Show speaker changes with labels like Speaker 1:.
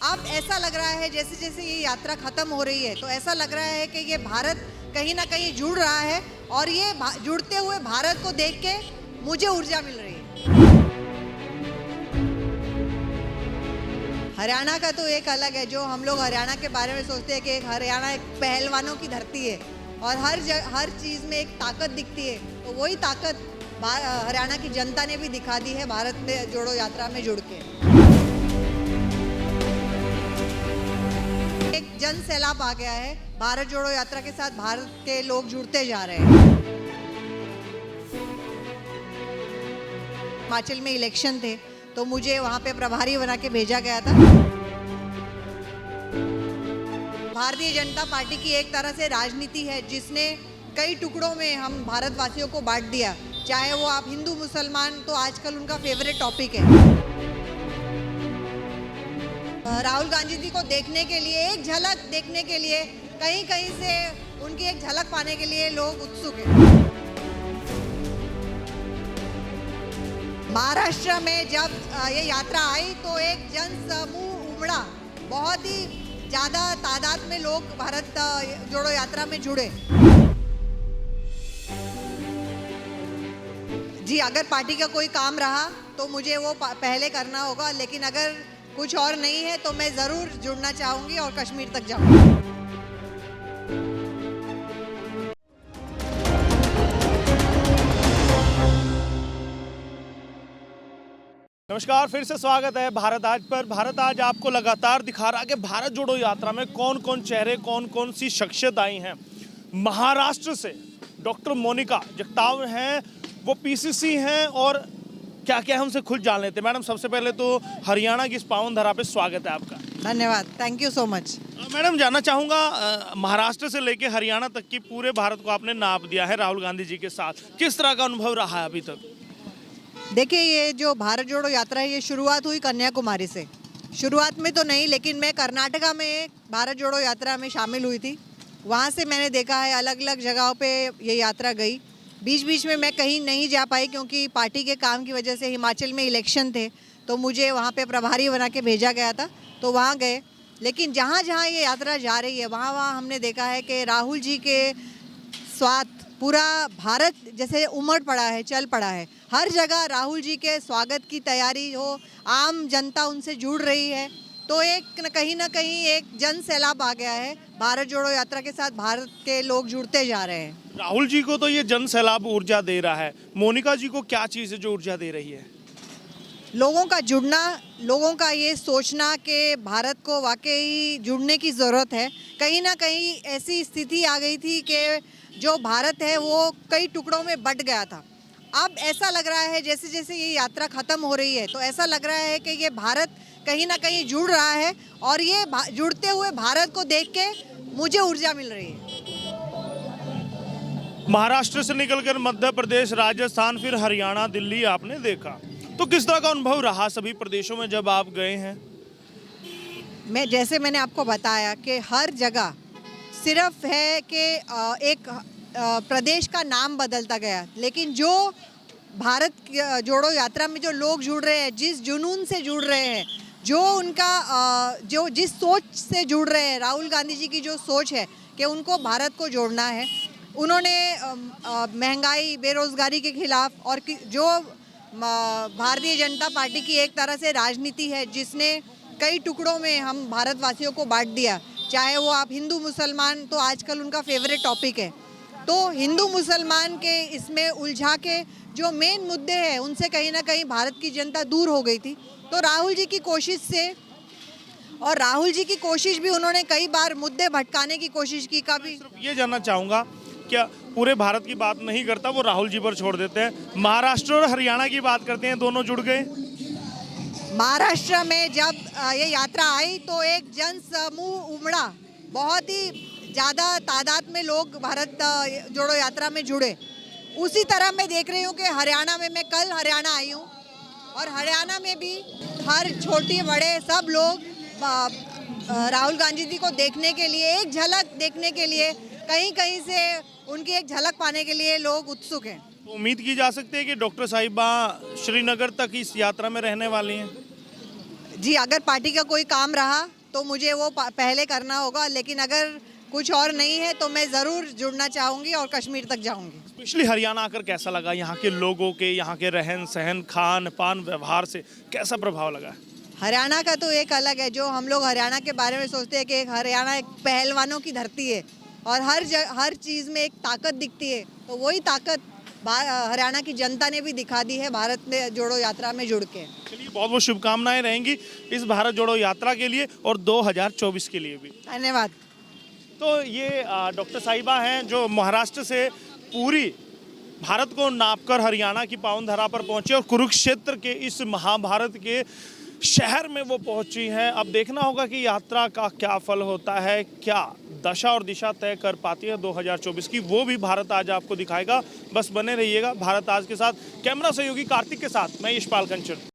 Speaker 1: अब ऐसा लग रहा है जैसे जैसे ये यात्रा खत्म हो रही है तो ऐसा लग रहा है कि ये भारत कहीं ना कहीं जुड़ रहा है और ये जुड़ते हुए भारत को देख के मुझे ऊर्जा मिल रही है। हरियाणा का तो एक अलग है, जो हम लोग हरियाणा के बारे में सोचते हैं कि हरियाणा एक पहलवानों की धरती है और हर चीज़ में एक ताकत दिखती है, तो वही ताकत हरियाणा की जनता ने भी दिखा दी है भारत में जोड़ो यात्रा में जुड़ के। एक जन सैलाब आ गया है, भारत जोड़ो यात्रा के साथ भारत के लोग जुड़ते जा रहे हैं। हिमाचल में इलेक्शन थे तो मुझे वहाँ पे प्रभारी बना के भेजा गया था। भारतीय जनता पार्टी की एक तरह से राजनीति है जिसने कई टुकड़ों में हम भारतवासियों को बांट दिया, चाहे वो आप हिंदू मुसलमान, तो आजकल उनका फेवरेट टॉपिक है। राहुल गांधी जी को देखने के लिए, एक झलक देखने के लिए, कहीं कहीं से उनकी एक झलक पाने के लिए लोग उत्सुक हैं। महाराष्ट्र में जब ये यात्रा आई तो एक जन समूह उमड़ा, बहुत ही ज़्यादा तादाद में लोग भारत जोड़ो यात्रा में जुड़े। जी, अगर पार्टी का कोई काम रहा तो मुझे वो पहले करना होगा, लेकिन अगर कुछ और नहीं है तो मैं ज़रूर जुड़ना चाहूँगी और कश्मीर तक जाऊँगी।
Speaker 2: नमस्कार, फिर से स्वागत है भारत आज पर। भारत आज आपको लगातार दिखा रहा है कि भारत जोड़ो यात्रा में कौन कौन चेहरे, कौन कौन सी शख्सियत आई हैं। महाराष्ट्र से डॉक्टर मोनिका जगताप हैं, वो पीसीसी हैं और क्या क्या है उनसे खुद जान लेते हैं। मैडम, सबसे पहले तो हरियाणा की इस पावन धरा पे स्वागत है आपका।
Speaker 1: धन्यवाद, thank you so much.
Speaker 2: Madam, जानना चाहूँगा, महाराष्ट्र से लेके हरियाणा तक की पूरे भारत को आपने नाप दिया है राहुल गांधी जी के साथ, किस तरह का अनुभव रहा है अभी तक?
Speaker 1: देखिए, ये जो भारत जोड़ो यात्रा है ये शुरुआत हुई कन्याकुमारी से। शुरुआत में तो नहीं, लेकिन मैं कर्नाटका में भारत जोड़ो यात्रा में शामिल हुई थी। वहाँ से मैंने देखा है अलग अलग जगहों पे ये यात्रा गई। बीच बीच में मैं कहीं नहीं जा पाई क्योंकि पार्टी के काम की वजह से हिमाचल में इलेक्शन थे, तो मुझे वहाँ पे प्रभारी बना के भेजा गया था, तो वहाँ गए। लेकिन जहाँ जहाँ ये यात्रा जा रही है वहाँ वहाँ हमने देखा है कि राहुल जी के स्वाद पूरा भारत जैसे उमड़ पड़ा है, चल पड़ा है। हर जगह राहुल जी के स्वागत की तैयारी हो, आम जनता उनसे जुड़ रही है, तो एक कहीं ना कहीं एक जन सैलाब आ गया है। भारत जोड़ो यात्रा के साथ भारत के लोग जुड़ते जा रहे हैं।
Speaker 2: राहुल जी को तो ये जन सैलाब ऊर्जा दे रहा है, मोनिका जी को क्या चीज़ है जो ऊर्जा दे रही है?
Speaker 1: लोगों का जुड़ना, लोगों का ये सोचना कि भारत को वाकई जुड़ने की ज़रूरत है। कहीं ना कहीं ऐसी स्थिति आ गई थी कि जो भारत है वो कई टुकड़ों में बंट गया था। अब ऐसा लग रहा है जैसे जैसे ये यात्रा ख़त्म हो रही है तो ऐसा लग रहा है कि ये भारत कहीं ना कहीं जुड़ रहा है और ये जुड़ते हुए भारत को देख के मुझे ऊर्जा मिल रही है।
Speaker 2: महाराष्ट्र से निकलकर मध्य प्रदेश, राजस्थान, फिर हरियाणा, दिल्ली आपने देखा, तो किस तरह का अनुभव रहा सभी प्रदेशों में जब आप गए हैं?
Speaker 1: मैंने आपको बताया कि हर जगह सिर्फ है कि एक प्रदेश का नाम बदलता गया, लेकिन जो भारत जोड़ो यात्रा में जो लोग जुड़ रहे हैं, जिस जुनून से जुड़ रहे हैं, जो उनका जो जिस सोच से जुड़ रहे हैं, राहुल गांधी जी की जो सोच है कि उनको भारत को जोड़ना है। उन्होंने महंगाई, बेरोजगारी के खिलाफ और जो भारतीय जनता पार्टी की एक तरह से राजनीति है जिसने कई टुकड़ों में हम भारतवासियों को बांट दिया, चाहे वो आप हिंदू मुसलमान, तो आजकल उनका फेवरेट टॉपिक है। तो हिंदू मुसलमान के इसमें उलझा के जो मेन मुद्दे हैं उनसे कहीं ना कहीं भारत की जनता दूर हो गई थी। तो राहुल जी की कोशिश से, और राहुल जी की कोशिश भी, उन्होंने कई बार मुद्दे भटकाने की कोशिश की। कभी
Speaker 2: ये जानना चाहूँगा, क्या पूरे भारत की बात नहीं करता, वो राहुल जी पर छोड़ देते हैं, महाराष्ट्र और हरियाणा की बात करते हैं, दोनों जुड़ गए?
Speaker 1: महाराष्ट्र में जब ये यात्रा आई तो एक जन समूह उमड़ा, बहुत ही ज़्यादा तादाद में लोग भारत जोड़ो यात्रा में जुड़े। उसी तरह मैं देख रही हूँ कि हरियाणा में, मैं कल हरियाणा आई हूँ और हरियाणा में भी हर छोटे बड़े सब लोग राहुल गांधी जी को देखने के लिए, एक झलक देखने के लिए, कहीं कहीं से उनकी एक झलक पाने के लिए लोग उत्सुक हैं।
Speaker 2: तो उम्मीद की जा सकती है कि डॉक्टर साहिबा श्रीनगर तक इस यात्रा में रहने वाली हैं?
Speaker 1: जी, अगर पार्टी का कोई काम रहा तो मुझे वो पहले करना होगा, लेकिन अगर कुछ और नहीं है तो मैं ज़रूर जुड़ना चाहूँगी और कश्मीर तक जाऊँगी।
Speaker 2: स्पेशली हरियाणा आकर कैसा लगा? यहाँ के लोगों के, यहाँ के रहन सहन, खान पान, व्यवहार से कैसा प्रभाव लगा?
Speaker 1: हरियाणा का तो एक अलग है। जो हम लोग हरियाणा के बारे में सोचते हैं कि हरियाणा एक पहलवानों की धरती है और हर चीज़ में एक ताकत दिखती है, तो वही ताकत हरियाणा की जनता ने भी दिखा दी है भारत में जोड़ो यात्रा में जुड़ के।
Speaker 2: चलिए, बहुत बहुत शुभकामनाएं रहेंगी इस भारत जोड़ो यात्रा के लिए और 2024 के लिए भी।
Speaker 1: धन्यवाद।
Speaker 2: तो ये डॉक्टर साहिबा हैं जो महाराष्ट्र से पूरी भारत को नापकर हरियाणा की पावन धरा पर पहुंचे और कुरुक्षेत्र के इस महाभारत के शहर में वो पहुंची हैं। अब देखना होगा कि यात्रा का क्या फल होता है, क्या दशा और दिशा तय कर पाती है 2024 की, वो भी भारत आज आपको दिखाएगा। बस बने रहिएगा भारत आज के साथ। कैमरा सहयोगी कार्तिक के साथ मैं यशपाल कंचन।